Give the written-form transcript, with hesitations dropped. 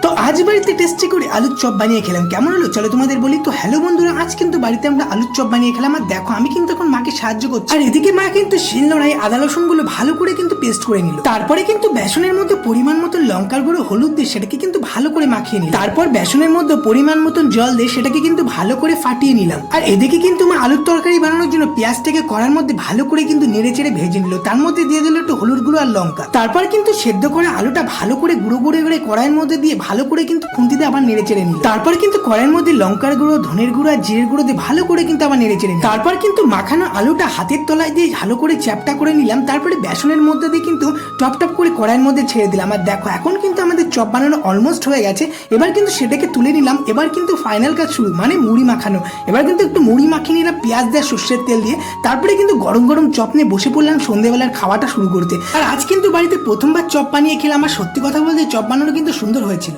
তো আজ বাড়িতে টেস্টি করে আলুর চপ বানিয়ে খেলাম, কেমন হলো চলো তোমাদের বলি। তো হ্যালো বন্ধুরা, আজ কিন্তু বাড়িতে আমরা আলুর চপ বানিয়ে খেলাম। আর দেখো আমি কিন্তু এখন মাকে সাহায্য করছি, আর এদিকে মা কিন্তু শিলনোড়ায় আদা রসুন গুলো ভালো করে কিন্তু পেস্ট করে নিল। তারপরে কিন্তু বেসনের মধ্যে পরিমাণ মতো লঙ্কার গুঁড়ো, হলুদ দিয়ে সেটাকে কিন্তু ভালো করে মাখিয়ে নিল। তারপর বেসনের মধ্যে পরিমাণ মতন জল দিয়ে সেটাকে কিন্তু ভালো করে ফাটিয়ে নিলাম। আর এদিকে কিন্তু মা আলুর তরকারি বানানোর জন্য পেঁয়াজটাকে কড়ার মধ্যে ভালো করে কিন্তু নেড়ে চেড়ে ভেজে নিল। তার মধ্যে দিয়ে দিল একটু হলুদ গুঁড়ো আর লঙ্কা। তারপর কিন্তু সেদ্ধ করা আলুটা ভালো করে গুঁড়ো গুঁড়ো করে কড়াইয়ের মধ্যে দিয়ে ভালো করে কিন্তু খুন্তিতে আবার নেড়ে চেড়ে নিল। তারপর কিন্তু কড়াইয়ের মধ্যে লঙ্কার গুঁড়ো, ধনের গুঁড়ো আর জিরের গুঁড়ো দিয়ে ভালো করে কিন্তু আবার নেড়ে চেড়ে নিল। তারপর কিন্তু মাখানো আলুটা হাতের তলায় দিয়ে ভালো করে চ্যাপটা করে নিলাম। তারপরে বেসনের মধ্যে দিয়ে কিন্তু টপ টপ করে কড়াইয়ের মধ্যে ছেড়ে দিলাম। আর দেখো এখন কিন্তু আমাদের চপ বানানো অলমোস্ট হয়ে গেছে। এবার কিন্তু সেটাকে তুলে নিলাম। এবার কিন্তু ফাইনাল কাজ শুরু, মানে মুড়ি মাখানো। এবার কিন্তু একটু মুড়ি মাখিয়ে নিলাম পেঁয়াজ দিয়ে, সর্ষের তেল দিয়ে। তারপরে কিন্তু গরম গরম চপ নিয়ে বসে পড়লাম সন্ধ্যেবেলার খাওয়াটা শুরু করতে। আর আজ কিন্তু বাড়িতে প্রথমবার চপ বানিয়ে খেলাম। আর সত্যি কথা বলতে চপ বানানো কিন্তু সুন্দর হয়েছিল।